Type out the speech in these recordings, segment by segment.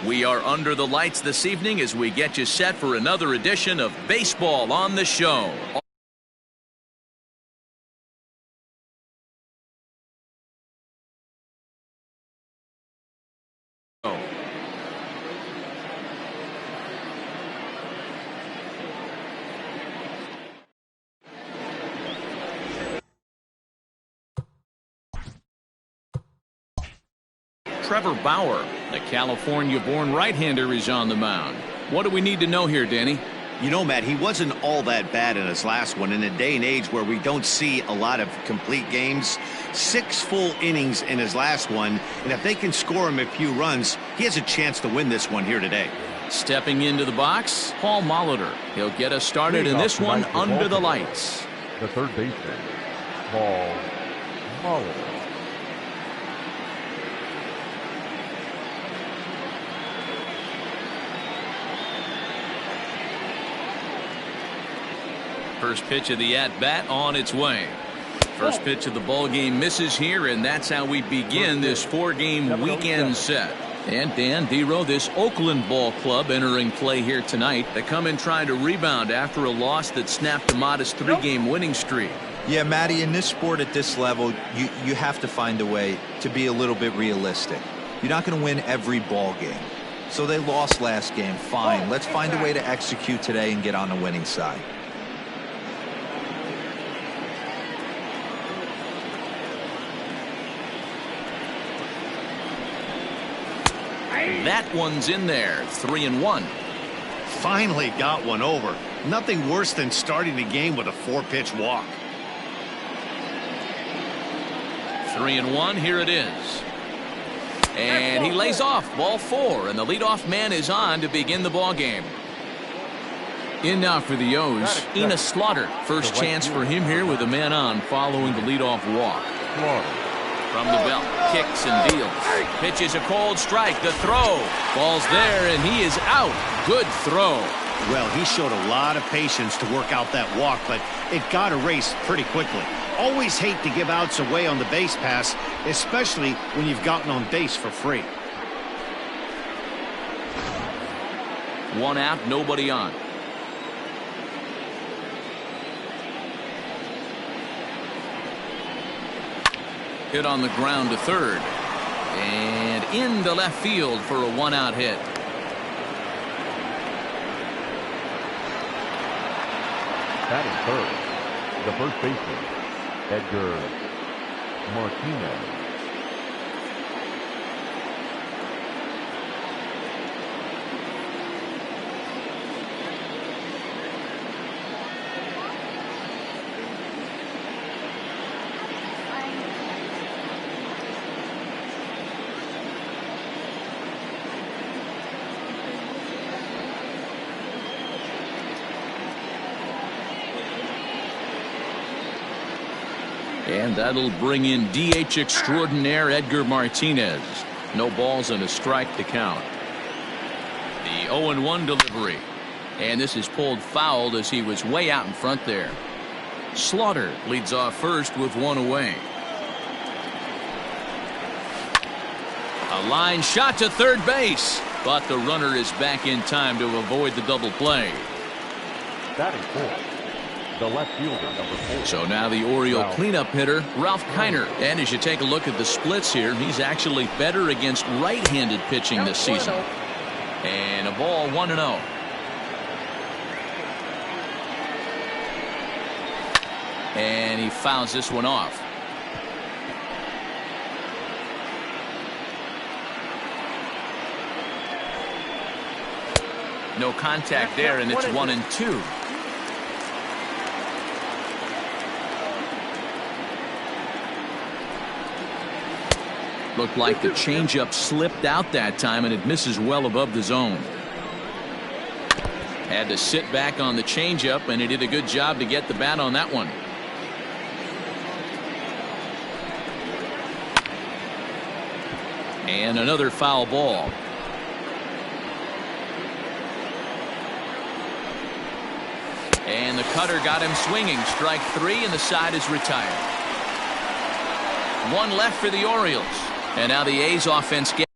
We are under the lights this evening as we get you set for another edition of Baseball on the Show. Trevor Bauer, the California-born right-hander, is on the mound. What do we need to know here, Danny? You know, Matt, he wasn't all that bad in his last one. In a day and age where we don't see a lot of complete games, 6 full innings in his last one, and if they can score him a few runs, he has a chance to win this one here today. Stepping into the box, Paul Molitor. He'll get us started in this one under the lights. The third baseman, Paul Molitor. First pitch of the at-bat on its way. First pitch of the ball game misses here, and that's how we begin this 4-game weekend set. And Dan Dero, this Oakland ball club entering play here tonight. They come in trying to rebound after a loss that snapped a modest 3-game winning streak. Yeah, Matty, in this sport at this level, you have to find a way to be a little bit realistic. You're not going to win every ball game. So they lost last game. Fine. Let's find a way to execute today and get on the winning side. That one's in there. 3-1. Finally got one over. Nothing worse than starting the game with a 4-pitch walk. 3-1. Here it is. And he lays off. Ball 4, and the leadoff man is on to begin the ball game. In now for the O's, Enos Slaughter. First chance for him here with a man on following the leadoff walk. From the belt, kicks and deals. Pitches a cold strike. The throw. Ball's there, and he is out. Good throw. Well, he showed a lot of patience to work out that walk, but it got erased pretty quickly. Always hate to give outs away on the base pass, especially when you've gotten on base for free. 1 out, nobody on. Hit on the ground to third. And into left field for a 1-out hit. Batting third, the first baseman, Edgar Martinez. And that'll bring in DH extraordinaire Edgar Martinez. No balls and a strike to count. The 0-1 delivery. And this is pulled foul as he was way out in front there. Slaughter leads off first with 1 away. A line shot to third base, but the runner is back in time to avoid the double play. Batting fourth, the left fielder, number 4. So now the Oriole cleanup hitter, Ralph Kiner. And as you take a look at the splits here, he's actually better against right-handed pitching this season. And a ball 1-0. And he fouls this one off. No contact there, and it's 1-2. Looked like the changeup slipped out that time, and it misses well above the zone. Had to sit back on the changeup, and he did a good job to get the bat on that one. And another foul ball. And the cutter got him swinging. Strike 3, and the side is retired. 1 left for the Orioles. And now the A's offense gets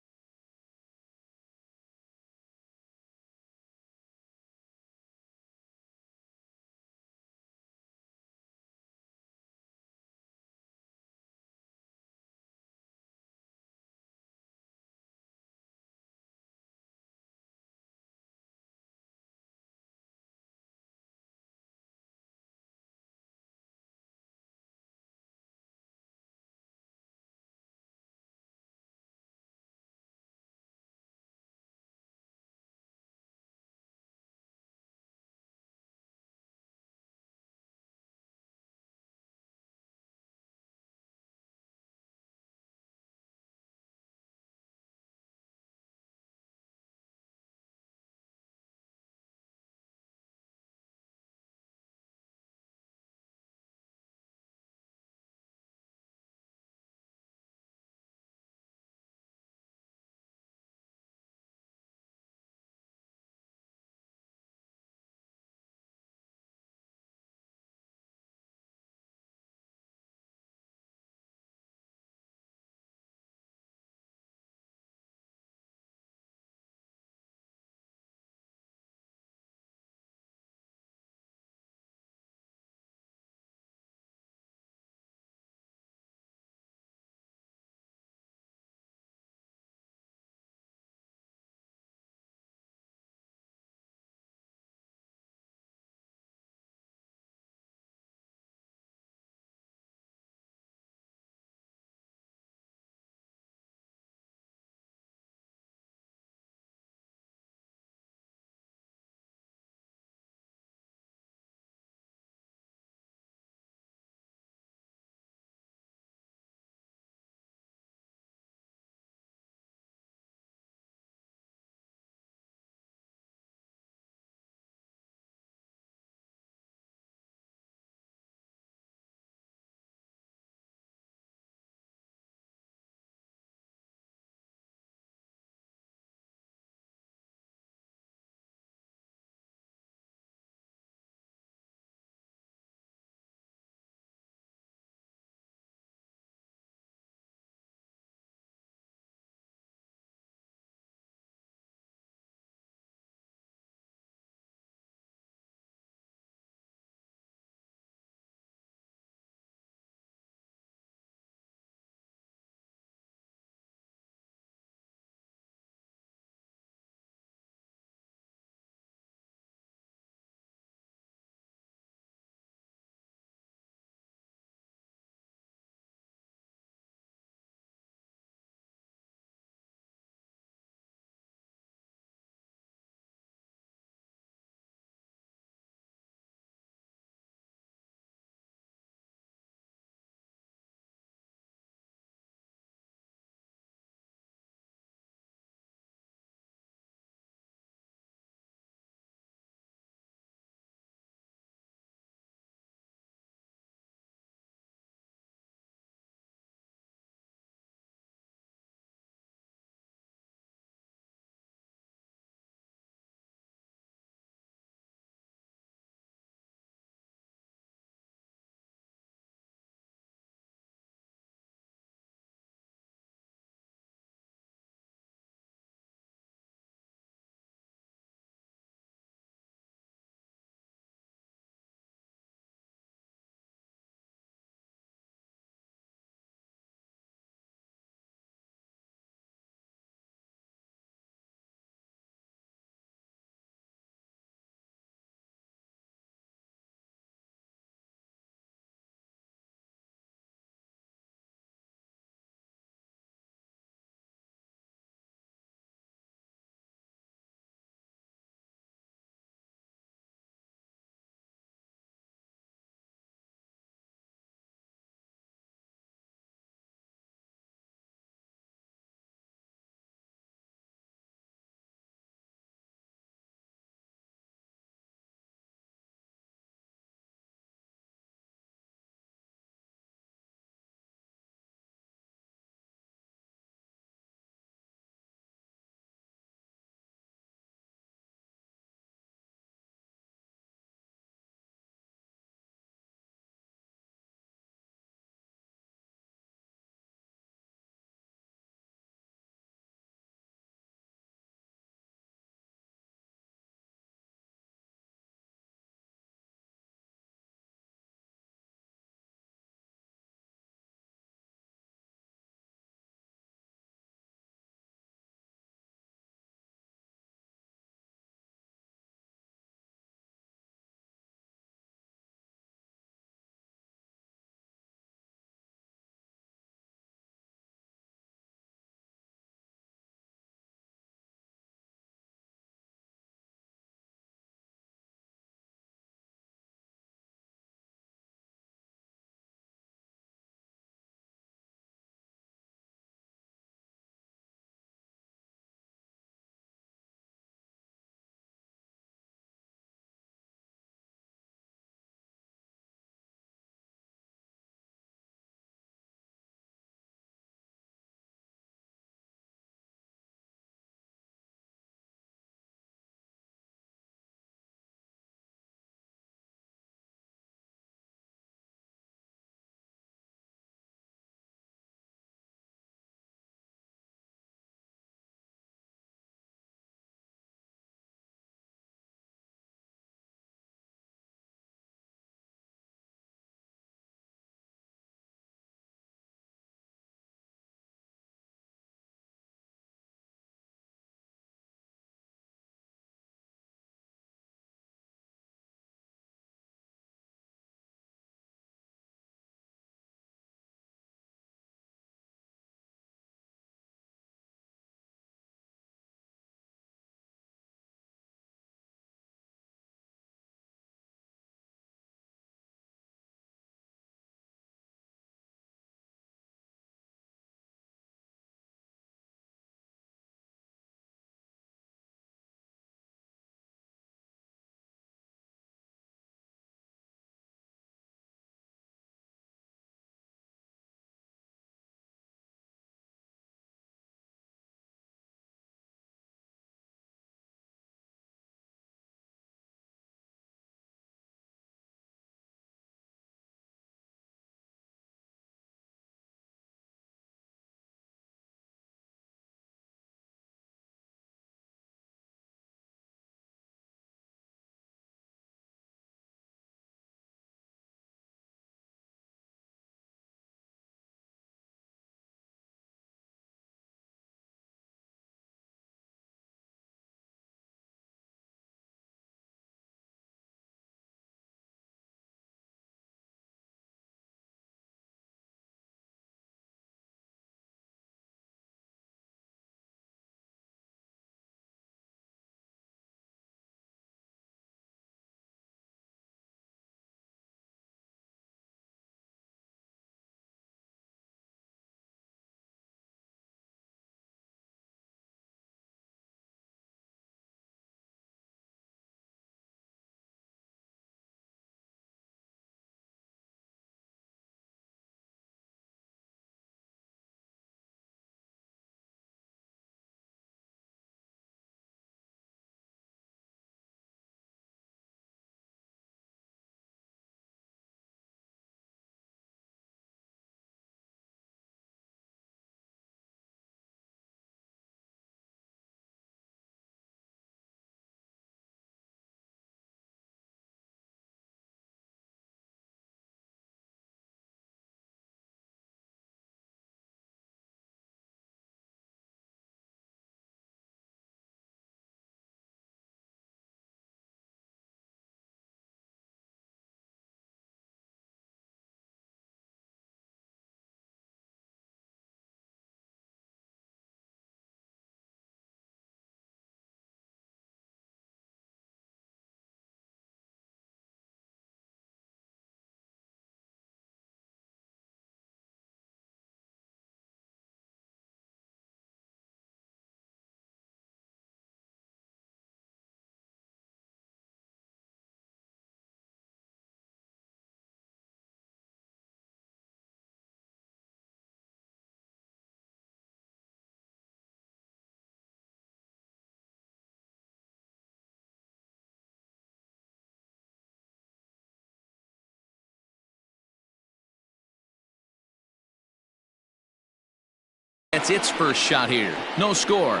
gets its first shot here. No score.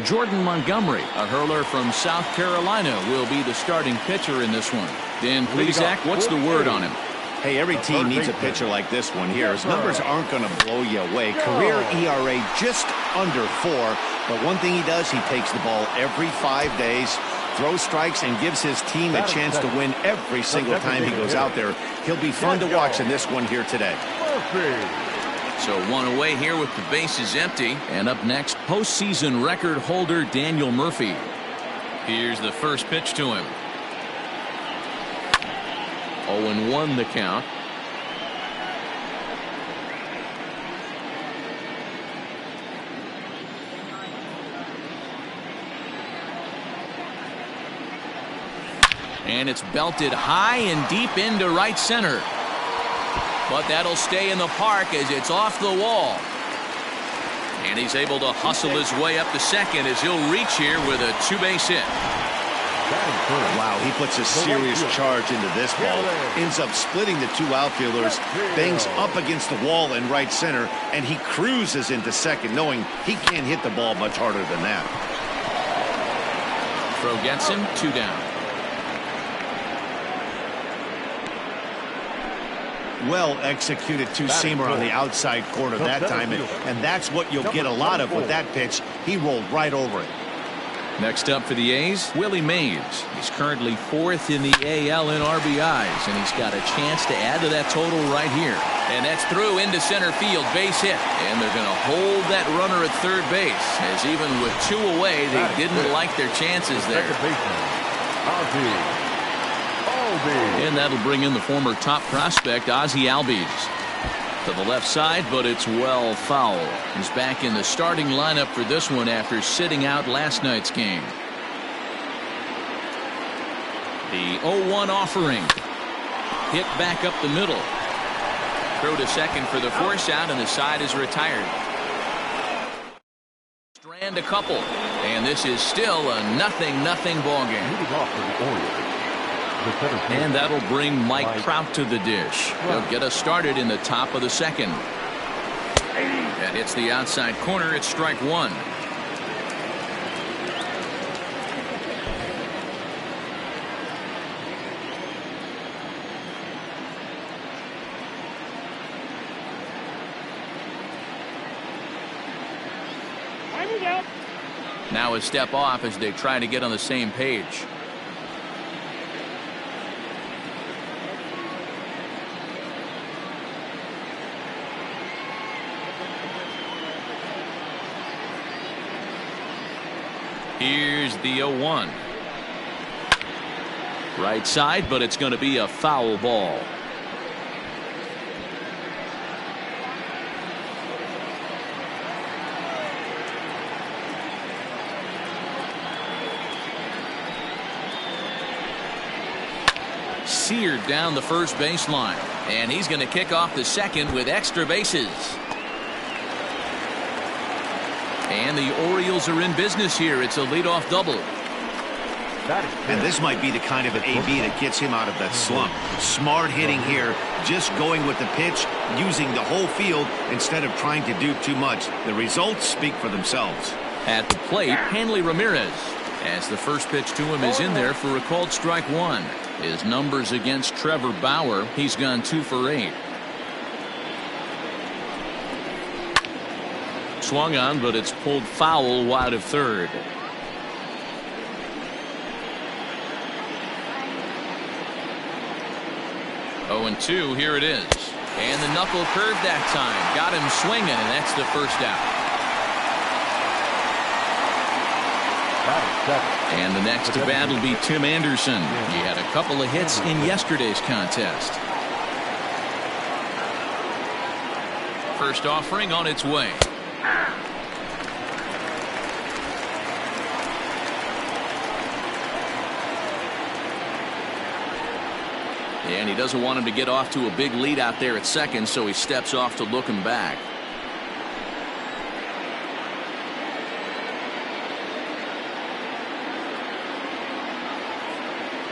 Jordan Montgomery, a hurler from South Carolina, will be the starting pitcher in this one. Dan Plesac, what's the word on him? Hey, every team needs a pitcher like this one here. His numbers aren't going to blow you away. Career ERA just under 4. But one thing he does, he takes the ball every 5 days, throws strikes, and gives his team a chance to win every single time he goes out there. He'll be fun to watch in this one here today. So one away here with the bases empty. And up next, postseason record holder Daniel Murphy. Here's the first pitch to him. 0-1 the count. And it's belted high and deep into right center. But that'll stay in the park as it's off the wall. And he's able to hustle his way up to second as he'll reach here with a 2-base hit. Wow, he puts a serious charge into this ball. Ends up splitting the 2 outfielders, bangs up against the wall in right center, and he cruises into second, knowing he can't hit the ball much harder than that. Throw gets him, 2 down. Well executed two-seamer on the outside corner that time, and that's what you'll get a lot of with that pitch. He rolled right over it. Next up for the A's, Willie Mays. He's currently 4th in the AL in RBIs, and he's got a chance to add to that total right here. And that's through into center field, base hit. And they're going to hold that runner at third base, as even with 2 away, they didn't like their chances there. And that'll bring in the former top prospect, Ozzie Albies. To the left side, but it's well foul. He's back in the starting lineup for this one after sitting out last night's game. The 0-1 offering. Hit back up the middle. Throw to second for the force out, and the side is retired. Strand a couple, and this is still a 0-0 ball game. And that'll bring Mike Trout to the dish. He'll get us started in the top of the second. That hits the outside corner. It's strike 1. Now a step off as they try to get on the same page. Here's the 0-1. Right side, but it's going to be a foul ball. Seared down the first baseline, and he's going to kick off the second with extra bases. And the Orioles are in business here. It's a leadoff double. And this might be the kind of an AB that gets him out of that slump. Smart hitting here, just going with the pitch, using the whole field instead of trying to do too much. The results speak for themselves. At the plate, Hanley Ramirez, as the first pitch to him is in there for a called strike 1. His numbers against Trevor Bauer, he's gone 2 for 8. Swung on, but it's pulled foul wide of third. Oh, and 2, here it is. And the knuckle curve that time. Got him swinging, and that's the first out. And the next to bat will be Tim Anderson. He had a couple of hits in yesterday's contest. First offering on its way. And he doesn't want him to get off to a big lead out there at second, so he steps off to look him back.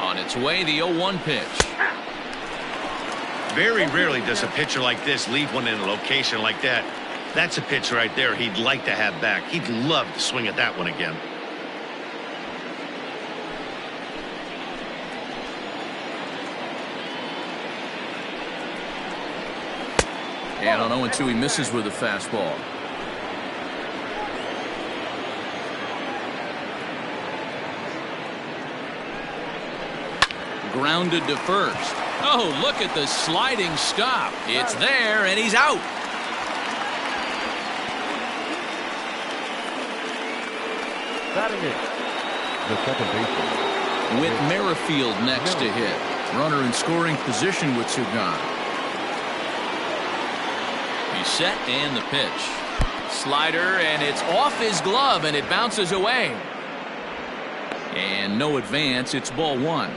On its way, the 0-1 pitch. Very rarely does a pitcher like this leave one in a location like that. That's a pitch right there he'd like to have back. He'd love to swing at that one again. And on 0-2, he misses with a fastball. Grounded to first. Oh, look at the sliding stop. It's there, and he's out. Batting it, the second baseman. With Merrifield next to hit. Runner in scoring position with two gone. He's set and the pitch. Slider, and it's off his glove, and it bounces away. And no advance. It's ball one.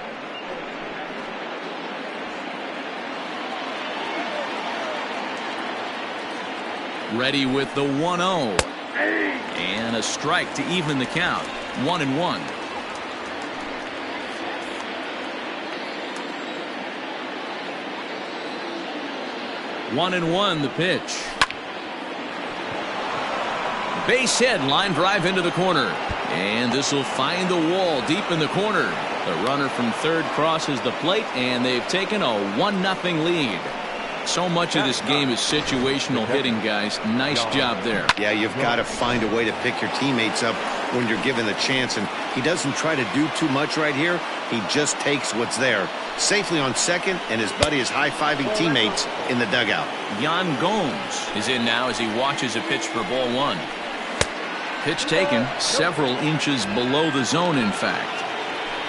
Ready with the 1-0. And a strike to even the count. 1-1. One and one, the pitch. Base hit, line drive into the corner. And this will find the wall deep in the corner. The runner from third crosses the plate, and they've taken a 1-0 lead. So much of this game is situational hitting, guys. Nice job there. Yeah, you've got to find a way to pick your teammates up when you're given the chance, and he doesn't try to do too much right here. He just takes what's there. Safely on second, and his buddy is high-fiving teammates in the dugout. Yan Gomes is in now as he watches a pitch for ball one. Pitch taken several inches below the zone, in fact.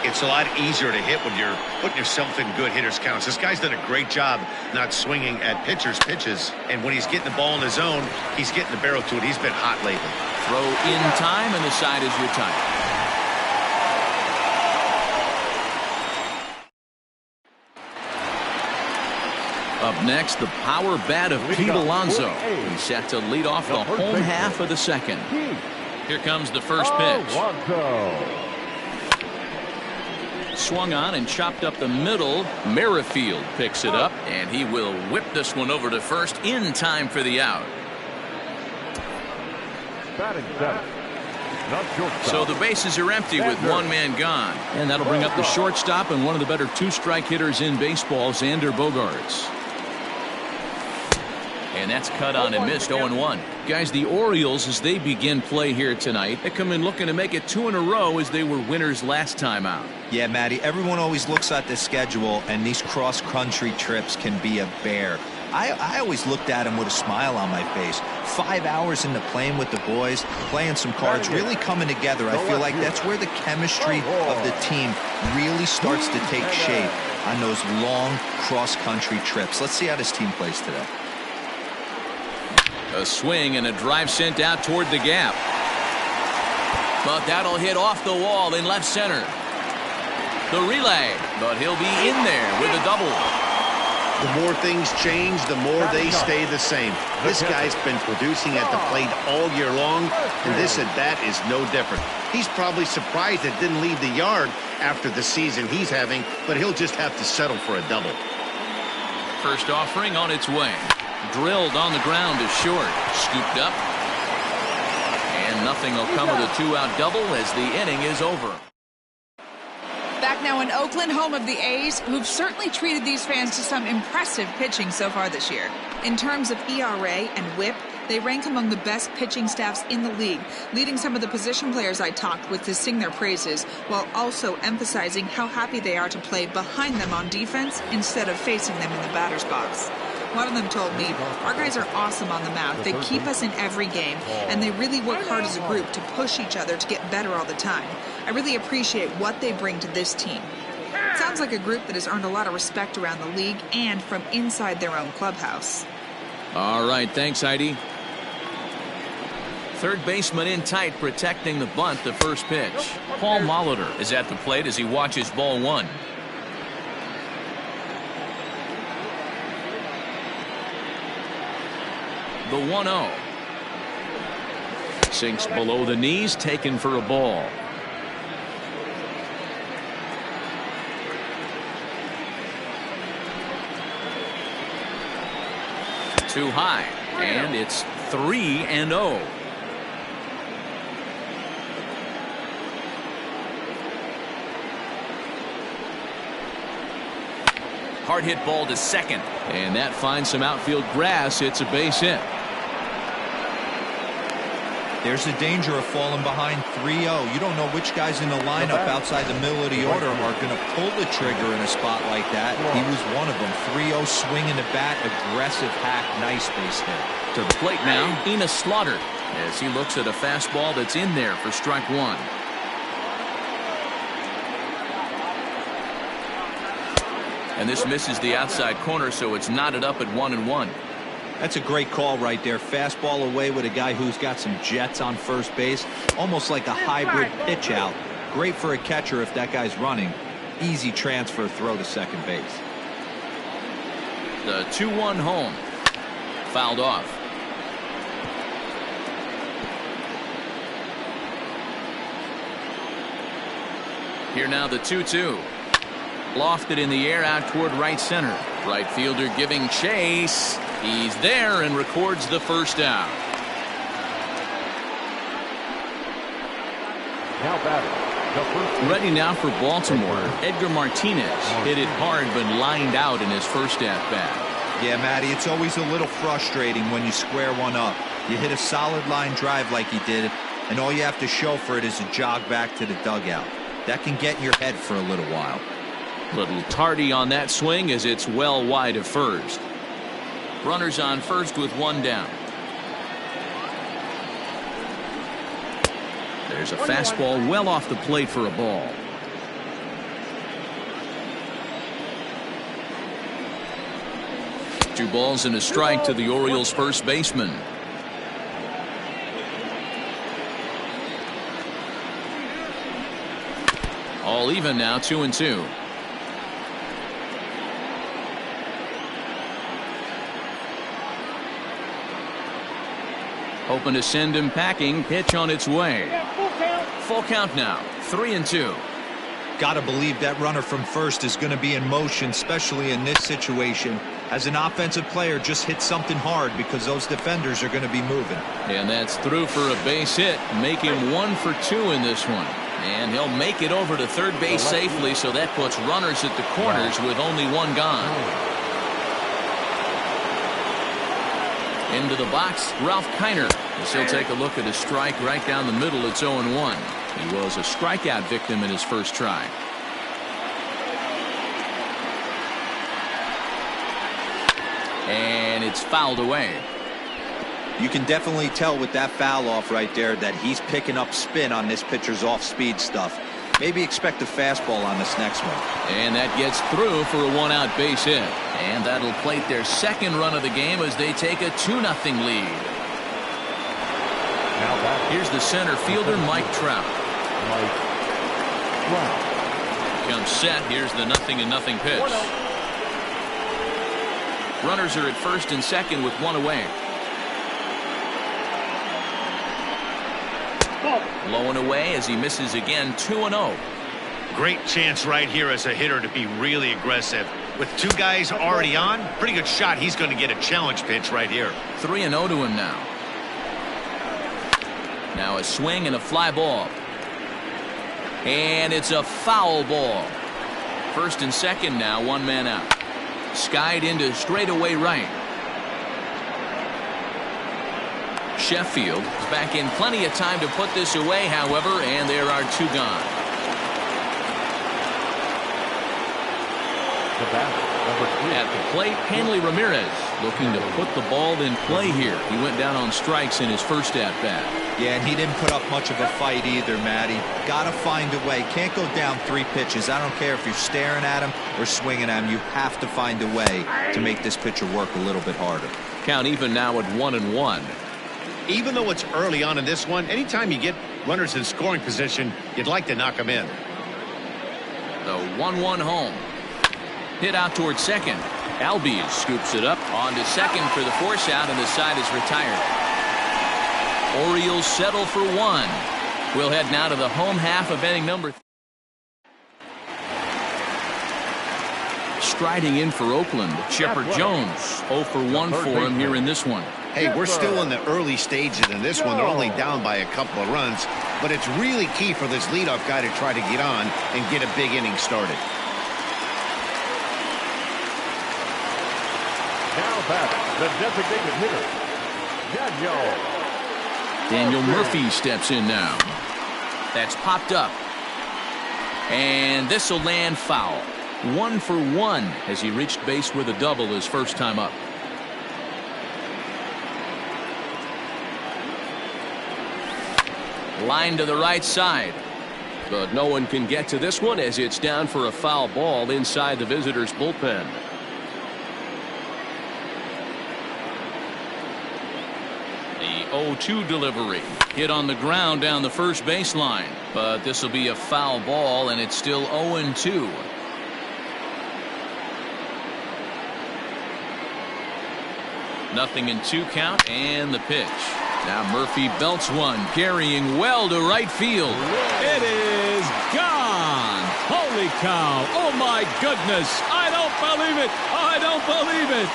It's a lot easier to hit when you're putting yourself in good hitters' counts. This guy's done a great job not swinging at pitchers' pitches. And when he's getting the ball in the zone, he's getting the barrel to it. He's been hot lately. Throw in time, and the side is retired. Up next, the power bat of Pete Alonso. He's set to lead off the home half of the second. Here comes the first pitch. Swung on and chopped up the middle. Merrifield picks it up, and he will whip this one over to first in time for the out. So the bases are empty with one man gone. And that'll bring up the shortstop and one of the better two-strike hitters in baseball, Xander Bogaerts. And that's cut on and missed. 0-1. Guys, the Orioles, as they begin play here tonight, they come in looking to make it 2 in a row as they were winners last time out. Yeah, Matty, everyone always looks at the schedule, and these cross-country trips can be a bear. I always looked at them with a smile on my face. 5 hours into playing with the boys, playing some cards, really coming together. I feel like that's where the chemistry of the team really starts to take shape on those long cross-country trips. Let's see how this team plays today. A swing and a drive sent out toward the gap. But that'll hit off the wall in left center. The relay, but he'll be in there with a double. The more things change, the more they stay the same. This guy's been producing at the plate all year long, and this at bat is no different. He's probably surprised it didn't leave the yard after the season he's having, but he'll just have to settle for a double. First offering on its way. Drilled on the ground is short. Scooped up. And nothing will come of the two-out double as the inning is over. Back now in Oakland, home of the A's, who've certainly treated these fans to some impressive pitching so far this year. In terms of ERA and WHIP, they rank among the best pitching staffs in the league, leading some of the position players I talked with to sing their praises, while also emphasizing how happy they are to play behind them on defense instead of facing them in the batter's box. One of them told me, our guys are awesome on the mound. They keep us in every game, and they really work hard as a group to push each other to get better all the time. I really appreciate what they bring to this team. Sounds like a group that has earned a lot of respect around the league and from inside their own clubhouse. All right, thanks, Heidi. Third baseman in tight, protecting the bunt, the first pitch. Paul Molitor is at the plate as he watches ball one. The 1-0. Sinks below the knees, taken for a ball. Too high, and it's 3-0. Hard hit ball to second, and that finds some outfield grass. It's a base hit. There's the danger of falling behind 3-0. You don't know which guys in the lineup outside the middle of the order are going to pull the trigger in a spot like that. He was one of them. 3-0 swinging the bat, aggressive hack, nice base hit. To the plate now, Enos Slaughter, as he looks at a fastball that's in there for strike one. And this misses the outside corner, so it's knotted up at 1-1. That's a great call right there. Fastball away with a guy who's got some jets on first base. Almost like a hybrid pitch out. Great for a catcher if that guy's running. Easy transfer throw to second base. The 2-1 home. Fouled off. Here now the 2-2. Lofted in the air out toward right center. Right fielder giving chase. He's there and records the first out. Now batting, the first. Ready now for Baltimore. Edgar Martinez hit it hard but lined out in his first at-bat. Yeah, Matty, it's always a little frustrating when you square one up. You hit a solid line drive like he did, and all you have to show for it is a jog back to the dugout. That can get in your head for a little while. Little tardy on that swing as it's well wide of first. Runners on first with one down. There's a fastball well off the plate for a ball. Two balls and a strike to the Orioles first baseman. All even now, 2-2. Hoping to send him packing. Pitch on its way. Full count now. 3-2. Gotta believe that runner from first is going to be in motion, especially in this situation. As an offensive player, just hit something hard because those defenders are going to be moving. And that's through for a base hit. Make him 1 for 2 in this one. And he'll make it over to third base safely, so that puts runners at the corners with only one gone. Into the box, Ralph Kiner. As he'll take a look at a strike right down the middle. It's 0-1. He was a strikeout victim in his first try. And it's fouled away. You can definitely tell with that foul off right there that he's picking up spin on this pitcher's off-speed stuff. Maybe expect a fastball on this next one. And that gets through for a one-out base hit. And that'll plate their second run of the game as they take a 2-0 lead. Here's the center fielder, Mike Trout. Comes set. Here's the 0-0 pitch. Runners are at first and second with one away. Low and away as he misses again. 2-0. Great chance right here as a hitter to be really aggressive. With two guys already on, pretty good shot. He's going to get a challenge pitch right here. 3-0 to him now. Now a swing and a fly ball. And it's a foul ball. First and second now, one man out. Skied into straightaway right. Sheffield is back in plenty of time to put this away, however, and there are two gone. At the plate, Hanley Ramirez looking to put the ball in play here. He went down on strikes in his first at-bat. Yeah, and he didn't put up much of a fight either, Matty. Gotta find a way. Can't go down 3 pitches. I don't care if you're staring at him or swinging at him. You have to find a way to make this pitcher work a little bit harder. Count even now at 1-1. Even though it's early on in this one, anytime you get runners in scoring position, you'd like to knock them in. The 1-1 home. Hit out towards second. Albies scoops it up on to second for the force out, and the side is retired. Orioles settle for one. We'll head now to the home half of inning number. striding in for Oakland. Shepard Jones 0 for 1 for him here in this one. Hey, we're still in the early stages in this one. They're only down by a couple of runs, but it's really key for this leadoff guy to try to get on and get a big inning started. Now back, the designated hitter, Daniel Murphy steps in now. That's popped up. And this will land foul. 1 for 1 as he reached base with a double his first time up. Line to the right side. But no one can get to this one as it's down for a foul ball inside the visitors' bullpen. The 0-2 delivery. Hit on the ground down the first baseline. But this will be a foul ball, and it's still 0-2. Nothing in 2 count, and the pitch. Now Murphy belts one, carrying well to right field. It is gone. Holy cow. Oh, my goodness. I don't believe it. I don't believe it.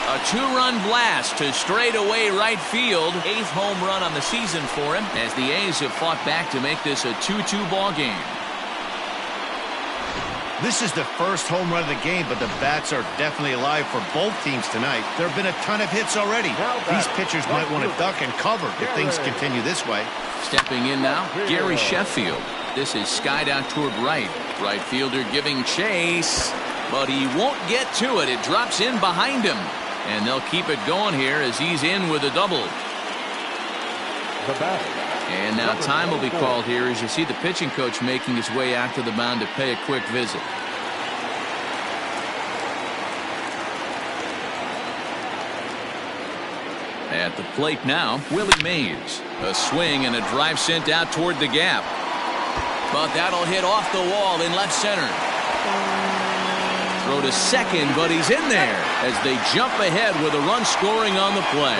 A 2-run blast to straightaway right field. 8th home run on the season for him as the A's have fought back to make this a 2-2 ball game. This is the first home run of the game, but the bats are definitely alive for both teams tonight. There have been a ton of hits already. These pitchers might want to duck and cover if things continue this way. Stepping in now, Gary Sheffield. This is skied out toward right. Right fielder giving chase, but he won't get to it. It drops in behind him, and they'll keep it going here as he's in with a double. And now time will be called here as you see the pitching coach making his way out to the mound to pay a quick visit. At the plate now, Willie Mays. A swing and a drive sent out toward the gap. But that'll hit off the wall in left center. Throw to second, but he's in there as they jump ahead with a run scoring on the play.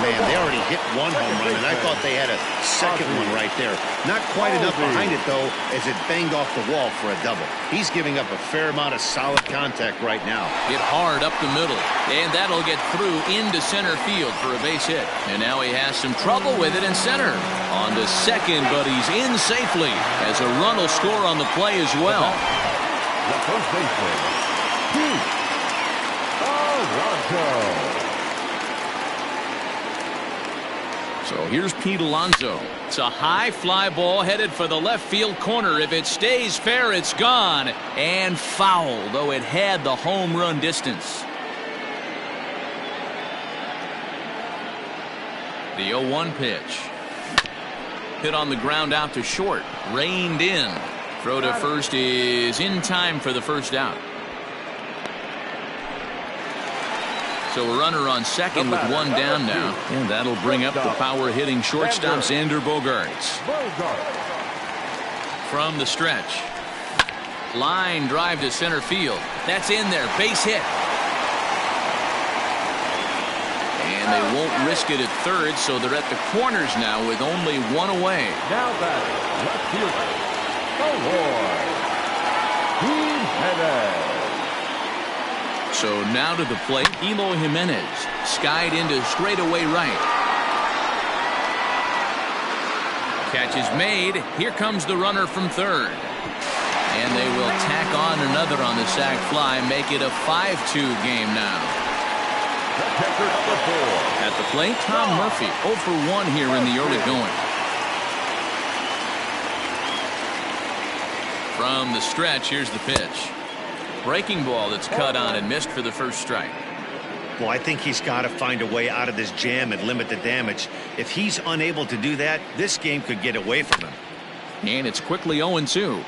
Man, they already hit 1 home run, and I thought they had a second one right there. Not quite enough behind it, though, as it banged off the wall for a double. He's giving up a fair amount of solid contact right now. Hit hard up the middle, and that'll get through into center field for a base hit. And now he has some trouble with it in center. On to second, but he's in safely as a run will score on the play as well. the first baseman, Pete Alonso. So here's Pete Alonso. It's a high fly ball headed for the left field corner. If it stays fair, it's gone. And foul, though it had the home run distance. The 0-1 pitch. Hit on the ground out to short. Reined in. Throw to first is in time for the first out. So a runner on second with one down now. And that'll bring up the power hitting shortstop Xander Bogaerts. From the stretch. Line drive to center field. That's in there. Base hit. And they won't risk it at third, so they're at the corners now with only one away. Now batting, left fielder, Jimenez. So now to the plate, Eloy Jimenez, skied into straightaway right. Catch is made. Here comes the runner from third. And they will tack on another on the sac fly, make it a 5-2 game now. At the plate, Tom Murphy, 0 for 1 here in the early going. From the stretch, here's the pitch. Breaking ball that's cut on and missed for the first strike. Well, I think he's got to find a way out of this jam and limit the damage. If he's unable to do that, this game could get away from him. And it's quickly 0-2.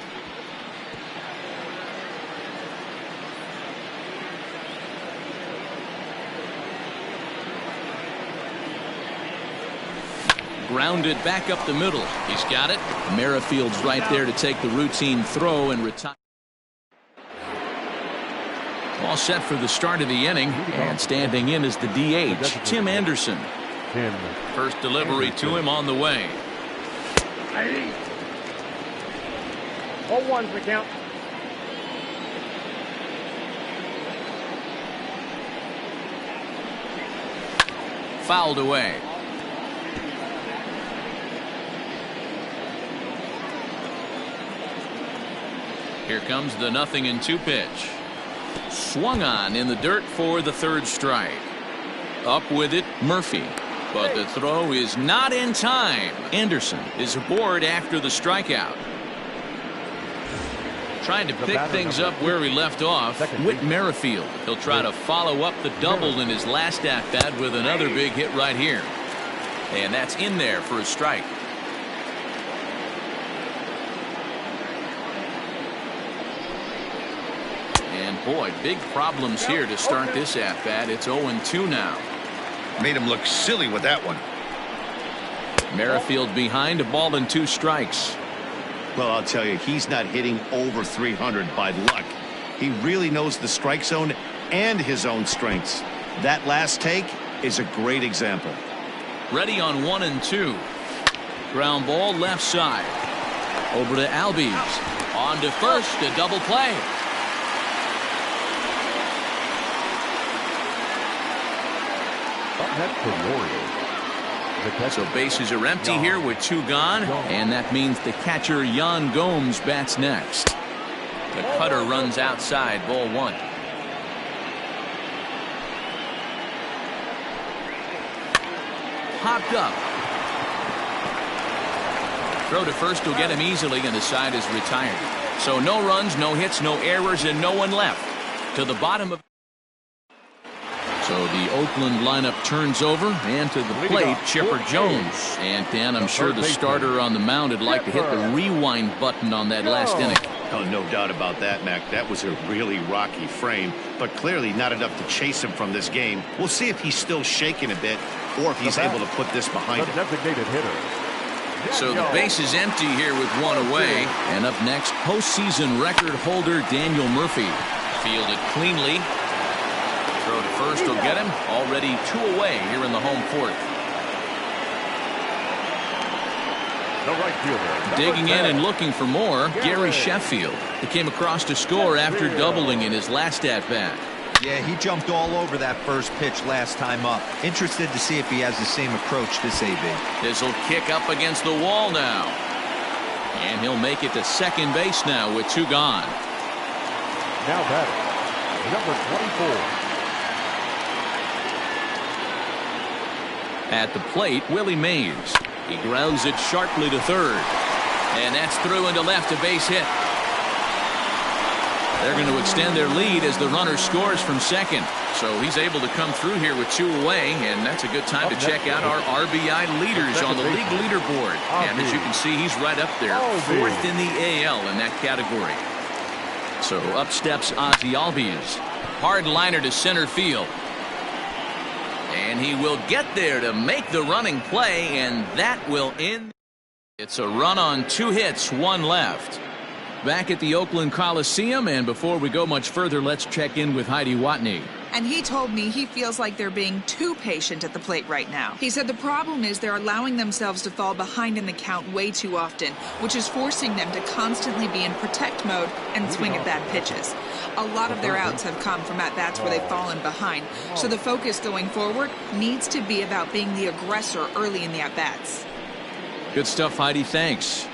Grounded back up the middle. He's got it. Merrifield's right there to take the routine throw and retire. All set for the start of the inning, and standing in is the DH, Tim Anderson. First delivery to him on the way. 0-1 for count. fouled away. Here comes the 0-2 pitch. Swung on in the dirt for the third strike. Up with it, Murphy. But the throw is not in time. Anderson is aboard after the strikeout. Trying to pick things up where he left off, Whit Merrifield. He'll try to follow up the double in his last at-bat with another big hit right here. And that's in there for a strike. And boy, big problems here to start this at-bat. It's 0-2 now. Made him look silly with that one. Merrifield behind, a ball and 2 strikes. Well, I'll tell you, he's not hitting over 300 by luck. He really knows the strike zone and his own strengths. That last take is a great example. Ready on 1-2. Ground ball left side. Over to Albies. On to first, a double play. Up next for the Orioles. So bases are empty here with 2 gone, and that means the catcher Yan Gomes bats next. The cutter runs outside, ball 1. Popped up. Throw to first will get him easily, and the side is retired. So no runs, no hits, no errors, and no one left. To the bottom of. So the Oakland lineup turns over, and to the plate, Chipper Jones. And Dan, I'm sure the starter on the mound would like to hit the rewind button on that last inning. Oh, no doubt about that, Mac. That was a really rocky frame, but clearly not enough to chase him from this game. We'll see if he's still shaking a bit, or if he's able to put this behind him. Designated hitter. So the base is empty here with 1 away. And up next, postseason record holder Daniel Murphy. Fielded cleanly. Throw to first will get him. Already 2 away here in the home 4th. The right fielder. Digging in and looking for more, Gary Sheffield. He came across to score after doubling in his last at-bat. Yeah, he jumped all over that first pitch last time up. Interested to see if he has the same approach this AB. This will kick up against the wall now. And he'll make it to second base now with 2 gone. Now batting, number 24. At the plate, Willie Mays. He grounds it sharply to third. And that's through into left, a base hit. They're going to extend their lead as the runner scores from second. So he's able to come through here with 2 away, and that's a good time to check out our RBI leaders on the league leaderboard. And as you can see, he's right up there, 4th in the AL in that category. So up steps Ozzie Albies. Hard liner to center field. And he will get there to make the running play, and that will end. It's a run on 2 hits, 1 left. Back at the Oakland Coliseum, and before we go much further, let's check in with Heidi Watney. And he told me he feels like they're being too patient at the plate right now. He said the problem is they're allowing themselves to fall behind in the count way too often, which is forcing them to constantly be in protect mode and swing at bad pitches. A lot of their outs have come from at-bats where they've fallen behind, so the focus going forward needs to be about being the aggressor early in the at-bats. Good stuff, Heidi. Thanks.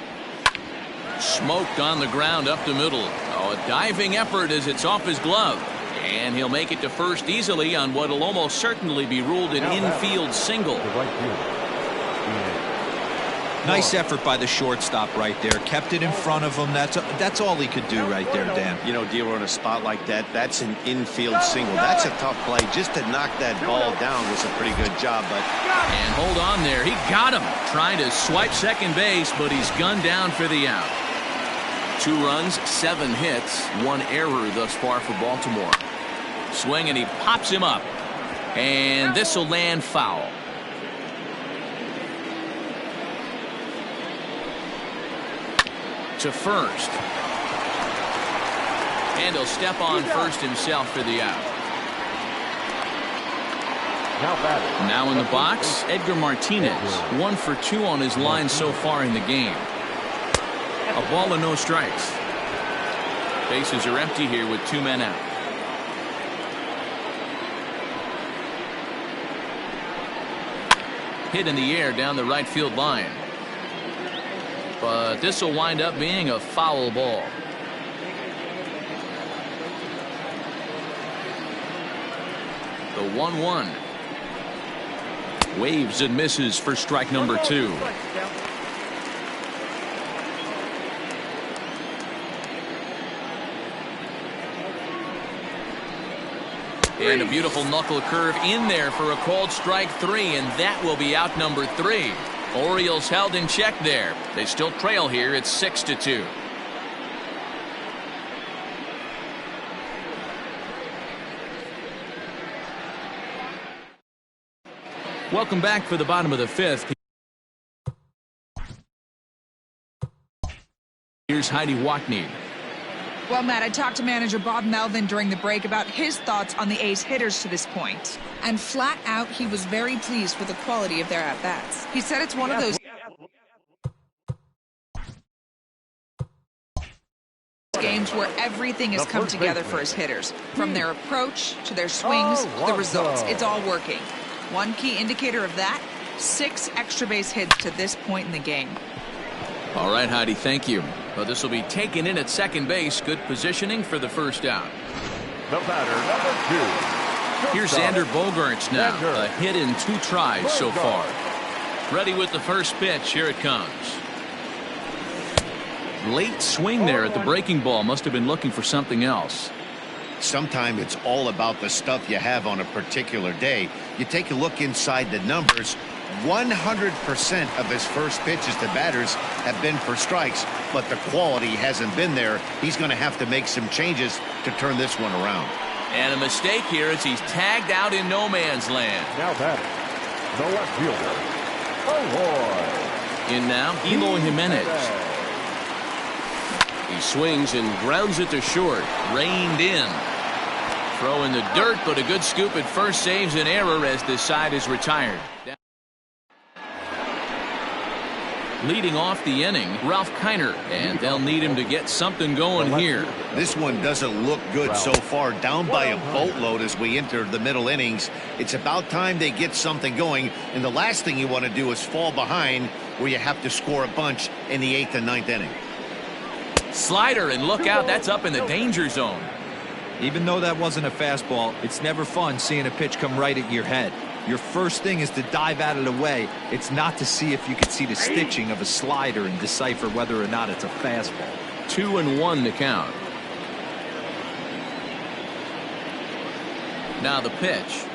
Smoked on the ground up the middle. Oh, a diving effort as it's off his glove. And he'll make it to first easily on what will almost certainly be ruled an infield single. Nice effort by the shortstop right there. Kept it in front of him. That's all he could do right there, Dan. You know, dealer in a spot like that, that's an infield single. That's a tough play. Just to knock that ball down was a pretty good job. But and hold on there. He got him. Trying to swipe second base, but he's gunned down for the out. 2 runs, 7 hits, 1 error thus far for Baltimore. Swing, and he pops him up. And this will land foul. To first. And he'll step on first himself for the out. Now in the box, Edgar Martinez. 1 for 2 on his line so far in the game. A ball and no strikes. Bases are empty here with 2 men out. hit in the air down the right field line. But this will wind up being a foul ball. The 1-1. Waves and misses for strike number 2. And a beautiful knuckle curve in there for a called strike 3, and that will be out number 3. Orioles held in check there. They still trail here. It's 6-2. Welcome back for the bottom of the 5th. Here's Heidi Watney. Well, Matt, I talked to manager Bob Melvin during the break about his thoughts on the A's hitters to this point. And flat out, he was very pleased with the quality of their at-bats. He said it's one of those games where everything has come together for his hitters. From their approach to their swings to the results. It's all working. One key indicator of that, 6 extra base hits to this point in the game. All right, Heidi, thank you. Well, this will be taken in at second base. Good positioning for the first out. The batter, number 2. Here's Xander Bogaerts now. A hit in 2 tries so far. Ready with the first pitch. Here it comes. Late swing there at the breaking ball. Must have been looking for something else. Sometimes it's all about the stuff you have on a particular day. You take a look inside the numbers. 100% of his first pitches to batters have been for strikes, but the quality hasn't been there. He's going to have to make some changes to turn this one around. And a mistake here as he's tagged out in no man's land. Now batting, the left fielder, Eloy. In now, Eloy Jimenez. He swings and grounds it to short. Reined in. Throw in the dirt, but a good scoop at first saves an error as this side is retired. Leading off the inning, Ralph Kiner, and they'll need him to get something going here. This one doesn't look good so far. Down by a boatload as we enter the middle innings. It's about time they get something going, and the last thing you want to do is fall behind where you have to score a bunch in the 8th and 9th inning. Slider, and look out, that's up in the danger zone. Even though that wasn't a fastball, it's never fun seeing a pitch come right at your head. Your first thing is to dive out of the way. It's not to see if you can see the stitching of a slider and decipher whether or not it's a fastball. 2-1 the count. Now the pitch.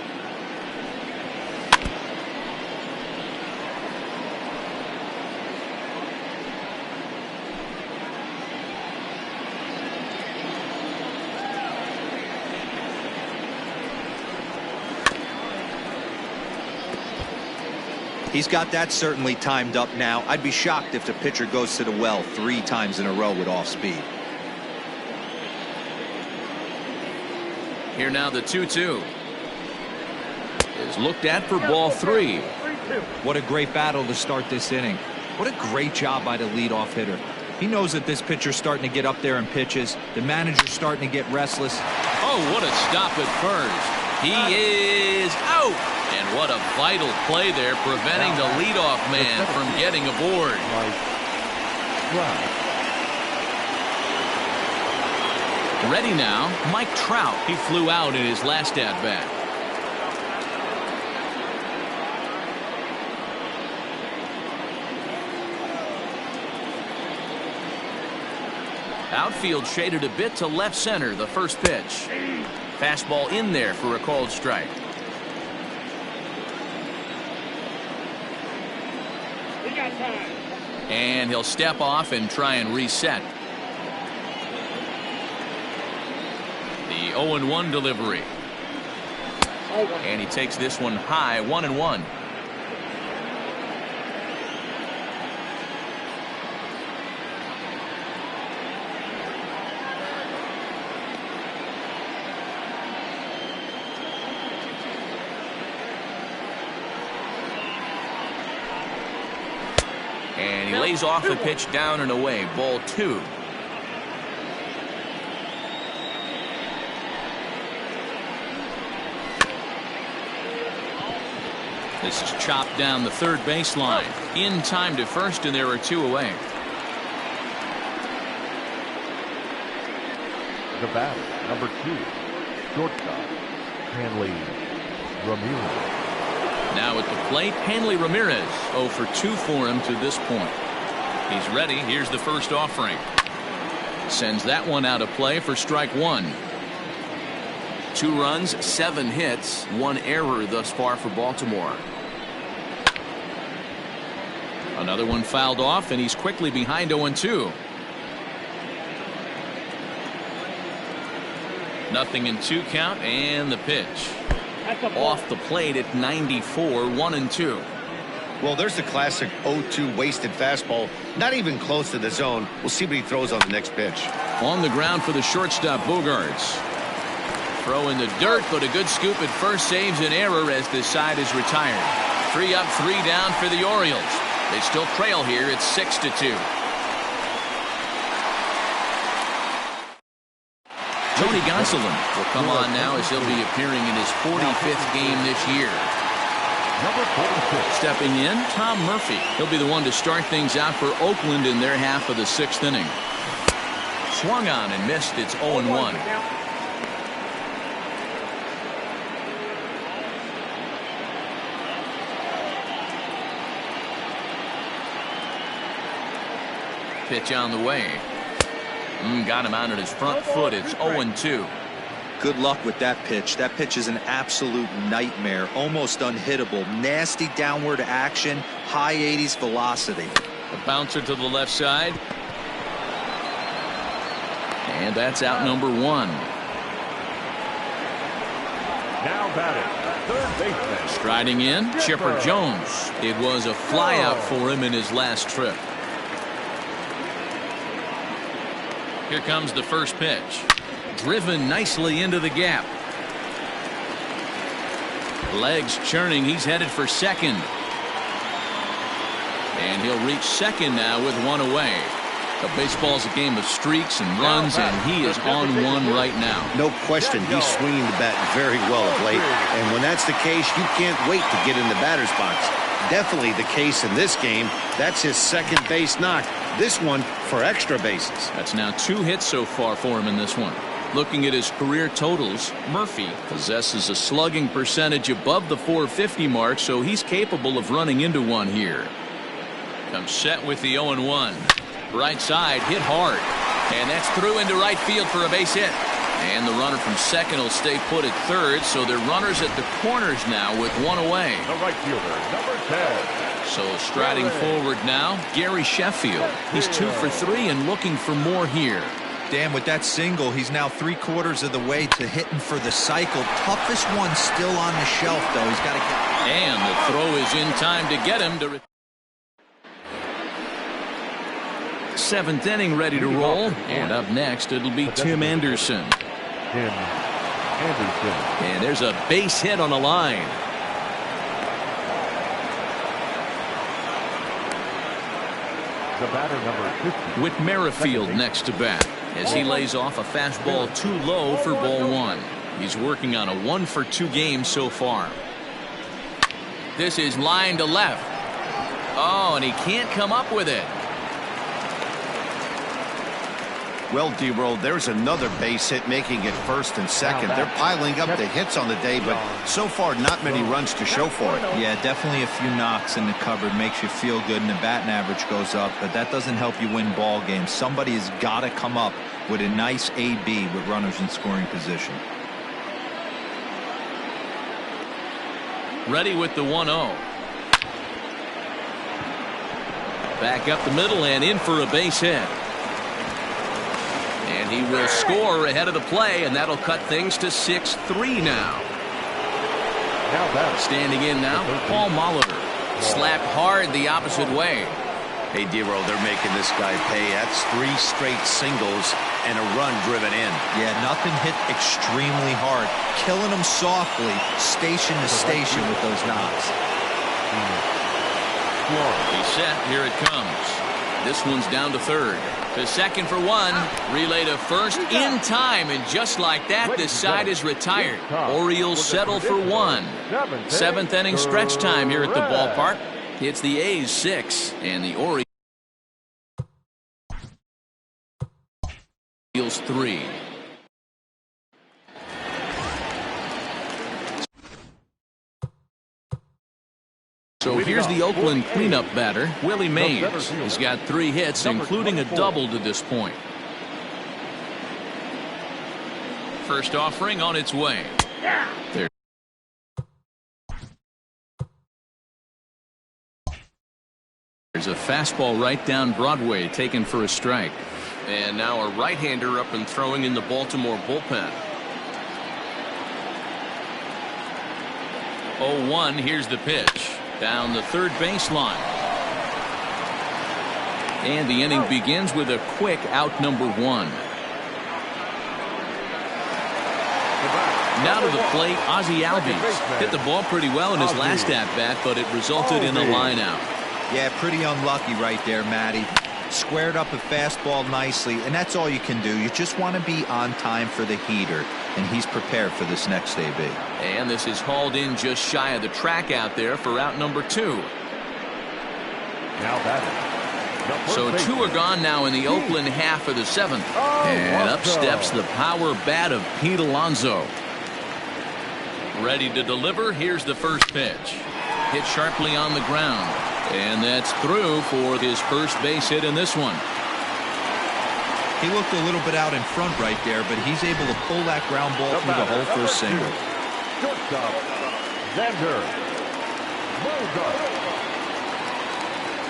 He's got that certainly timed up now. I'd be shocked if the pitcher goes to the well 3 times in a row with off speed. Here now the 2-2 is looked at for ball 3. What a great battle to start this inning. What a great job by the leadoff hitter. He knows that this pitcher's starting to get up there in pitches. The manager's starting to get restless. Oh, what a stop at first. He is out. And what a vital play there, preventing the leadoff man from getting aboard. Ready now, Mike Trout. He flew out in his last at-bat. Outfield shaded a bit to left center, the first pitch. Fastball in there for a called strike. And he'll step off and try and reset. The 0-1 delivery. And he takes this one high, 1-1. And he lays off the pitch down and away. Ball 2. This is chopped down the third baseline. In time to first, and there are 2 away. The batter, number 2, shortstop, Hanley Ramirez. Now at the plate, Hanley Ramirez. 0 for 2 for him to this point. He's ready. Here's the first offering. Sends that one out of play for strike 1. 2 runs, 7 hits, 1 error thus far for Baltimore. Another one fouled off, and he's quickly behind 0-2. Nothing in 2 count, and the pitch. Off the plate at 94, 1-2. Well, there's the classic 0-2 wasted fastball. Not even close to the zone. We'll see what he throws on the next pitch. On the ground for the shortstop, Bogarts. Throw in the dirt, but a good scoop at first saves an error as this side is retired. 3 up, 3 down for the Orioles. They still trail here. It's 6-2. Tony Gonsolin will come on now as he'll be appearing in his 45th game this year. Number 46. Stepping in, Tom Murphy. He'll be the one to start things out for Oakland in their half of the 6th inning. Swung on and missed. It's 0-1. Pitch on the way. Got him out at his front foot. It's 0-2. Good luck with that pitch. That pitch is an absolute nightmare. Almost unhittable. Nasty downward action. High 80s velocity. A bouncer to the left side. And that's out number 1. Now batting, third baseman. Striding in, Chipper Jones. It was a flyout for him in his last trip. Here comes the first pitch. Driven nicely into the gap. Legs churning. He's headed for second. And he'll reach second now with 1 away. The baseball's a game of streaks and runs, and he is on one right now. No question, he's swinging the bat very well of late. And when that's the case, you can't wait to get in the batter's box. Definitely the case in this game. That's his second base knock. This one for extra bases. That's now 2 hits so far for him in this one. Looking at his career totals, Murphy possesses a slugging percentage above the .450 mark, so he's capable of running into one here. Comes set with the 0-1. Right side, hit hard. And that's through into right field for a base hit. And the runner from second will stay put at third, so they're runners at the corners now with 1 away. The right fielder, number 10. So striding forward now, Gary Sheffield. He's 2 for 3 and looking for more here. Dan, with that single, he's now 3/4 of the way to hitting for the cycle. Toughest one still on the shelf, though. He's got to get. And the throw is in time to get him to. 7th inning ready to roll. And up next, it'll be Tim Anderson. Tim Anderson. And there's a base hit on the line. The batter, number 50. With Merrifield next to bat as he lays off a fastball too low for ball 1. He's working on a 1 for 2 game so far. This is line to left. Oh, and he can't come up with it. Well, D-Roll, there's another base hit making it first and second. They're piling up the hits on the day, but so far not many runs to show for it. Yeah, definitely a few knocks in the cupboard makes you feel good, and the batting average goes up, but that doesn't help you win ball games. Somebody has got to come up with a nice AB with runners in scoring position. Ready with the 1-0. Back up the middle and in for a base hit. And he will score ahead of the play, and that'll cut things to 6-3 now. Standing in now, Paul Molitor. Slapped hard the opposite way. Hey, D-Roll, they're making this guy pay. That's 3 straight singles and a run driven in. Yeah, nothing hit extremely hard. Killing them softly, station to station with those knocks. He's set. Here it comes. This one's down to third. To second for one. Relay to first in time. And just like that, this side is retired. Orioles settle for one. Seventh inning stretch time here at the ballpark. It's the A's 6 and the Orioles 3. So here's the Oakland cleanup batter, Willie Mays. He's got 3 hits, including a double to this point. First offering on its way. There's a fastball right down Broadway taken for a strike. And now a right-hander up and throwing in the Baltimore bullpen. 0-1, here's the pitch. Down the third baseline. And the inning begins with a quick out number 1. Now to the plate, Ozzie Albies. Hit the ball pretty well in his last at-bat, but it resulted in a line-out. Yeah, pretty unlucky right there, Matty. Squared up a fastball nicely, and that's all you can do. You just want to be on time for the heater, and he's prepared for this next AB. And this is hauled in just shy of the track out there for out number 2. Now batting. So 2 are gone now in the Oakland half of the 7th. And up steps the power bat of Pete Alonso. Ready to deliver. Here's the first pitch. Hit sharply on the ground. And that's through for his first base hit in this one. He looked a little bit out in front right there, but he's able to pull that ground ball through the hole for a single. Shortstop, Xander Bogaerts.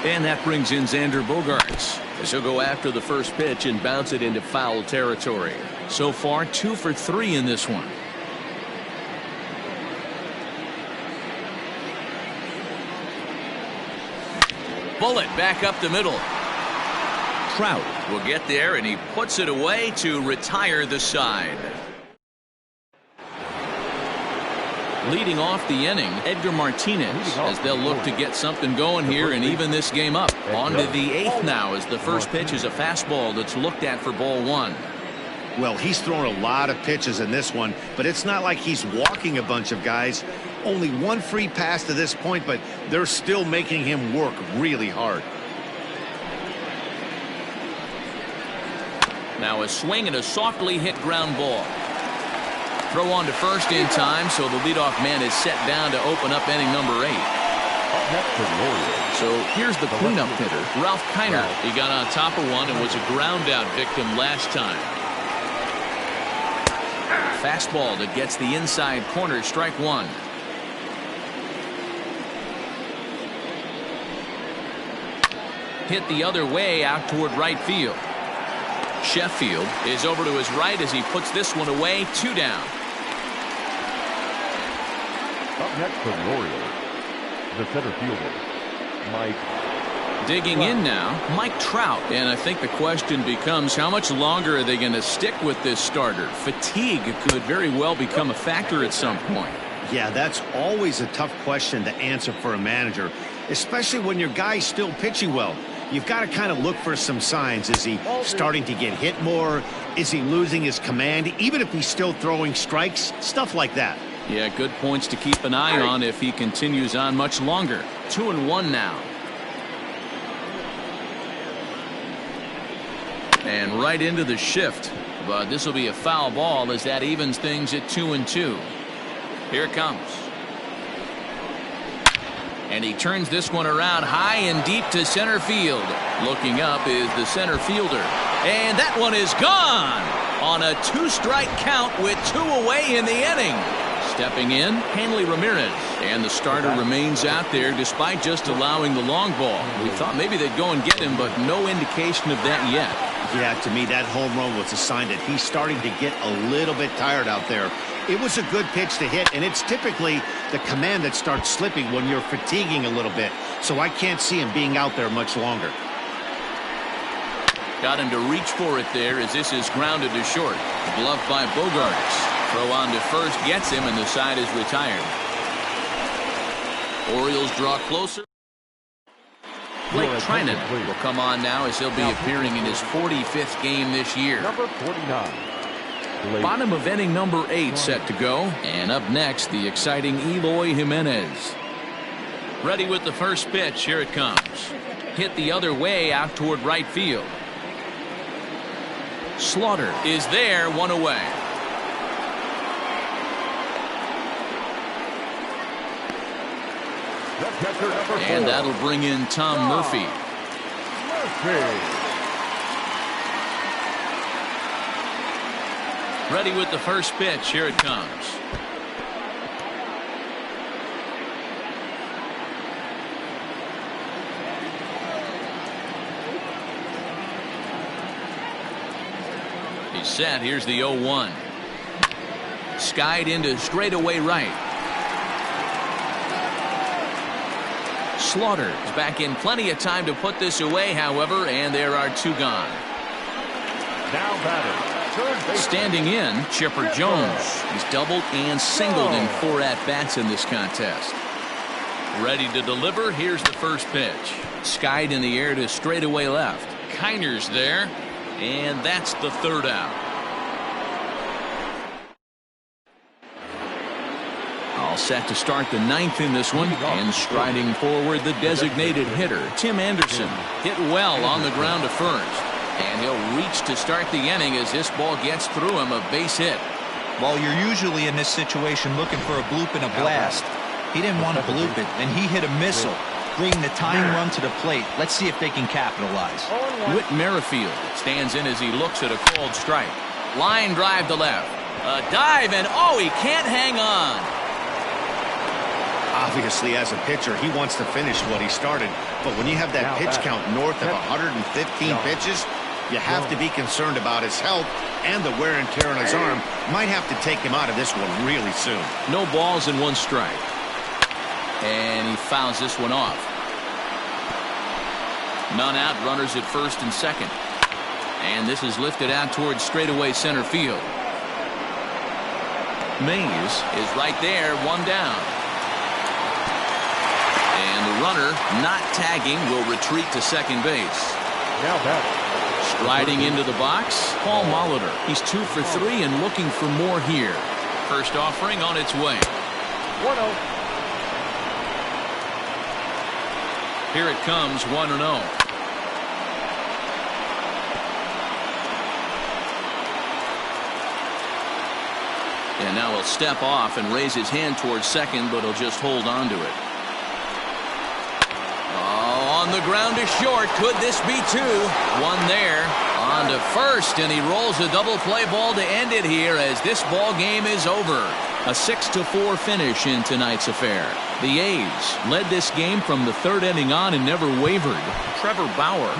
And that brings in Xander Bogaerts, as he'll go after the first pitch and bounce it into foul territory. So far, 2 for 3 in this one. Bullet back up the middle. Trout will get there, and he puts it away to retire the side. Leading off the inning, Edgar Martinez, as they'll look to get something going here and even this game up. On to the 8th now, as the first pitch is a fastball that's looked at for ball 1. Well, he's thrown a lot of pitches in this one, but it's not like he's walking a bunch of guys. Only 1 free pass to this point, but they're still making him work really hard. Now a swing and a softly hit ground ball. Throw on to first in time, so the leadoff man is set down to open up inning number 8. So here's the cleanup hitter, Ralph Kiner. He got on top of one and was a ground out victim last time. Fastball that gets the inside corner, strike 1. Hit the other way out toward right field. Sheffield is over to his right as he puts this one away. 2 down. Up next for the Orioles, the center fielder, Mike. Digging in now, Mike Trout. And I think the question becomes, how much longer are they going to stick with this starter? Fatigue could very well become a factor at some point. Yeah, that's always a tough question to answer for a manager, especially when your guy's still pitching well. You've got to kind of look for some signs. Is he starting to get hit more? Is he losing his command? Even if he's still throwing strikes, stuff like that. Yeah, good points to keep an eye on if he continues on much longer. 2-1 now. And right into the shift. But this will be a foul ball as that evens things at 2-2. Here it comes. And he turns this one around high and deep to center field. Looking up is the center fielder. And that one is gone on a 2-strike count with 2 away in the inning. Stepping in, Hanley Ramirez. And the starter remains out there despite just allowing the long ball. We thought maybe they'd go and get him, but no indication of that yet. Yeah, to me, that home run was a sign that he's starting to get a little bit tired out there. It was a good pitch to hit, and it's typically the command that starts slipping when you're fatiguing a little bit. So I can't see him being out there much longer. Got him to reach for it there as this is grounded to short. Glove by Bogaerts. Throw on to first gets him, and the side is retired. Orioles draw closer. Blake Trinan will come on now as he'll be appearing in his 45th game this year. Number 49. Blake. Bottom of inning number 8 set to go. And up next, the exciting Eloy Jimenez. Ready with the first pitch. Here it comes. Hit the other way out toward right field. Slaughter is there, one away. And that'll bring in Tom Murphy. Ready with the first pitch. Here it comes. He's set. Here's the 0-1. Skied into straightaway right. Slaughter is back in plenty of time to put this away, however, and there are 2 gone. Now batting. Standing in, Chipper Jones. He's doubled and singled in 4 at-bats in this contest. Ready to deliver. Here's the first pitch. Skied in the air to straightaway left. Kiner's there, and that's the 3rd out. All set to start the 9th in this one, and striding forward the designated hitter, Tim Anderson. Hit well on the ground to first, and he'll reach to start the inning as this ball gets through him, a base hit. Well, you're usually in this situation looking for a bloop and a blast. He didn't want to bloop it, and he hit a missile, bringing the tying run to the plate. Let's see if they can capitalize. Whit Merrifield stands in as he looks at a called strike. Line drive to left. A dive, and oh, he can't hang on. Obviously, as a pitcher, he wants to finish what he started. But when you have that pitch count north of 115 pitches, you have to be concerned about his health and the wear and tear on his arm. Might have to take him out of this one really soon. No balls and 1 strike. And he fouls this one off. None out, runners at first and second. And this is lifted out towards straightaway center field. Mays is right there, 1 down. And the runner, not tagging, will retreat to second base. Now batting. Striding into the box, Paul Molitor. He's 2 for 3 and looking for more here. First offering on its way. 1-0. Here it comes, 1-0. And now he'll step off and raise his hand towards second, but he'll just hold on to it. Oh, on the ground to short. Could this be 2? 1 there. On to first, and he rolls a double play ball to end it here as this ball game is over. A 6-4 finish in tonight's affair. The A's led this game from the 3rd inning on and never wavered. Trevor Bauer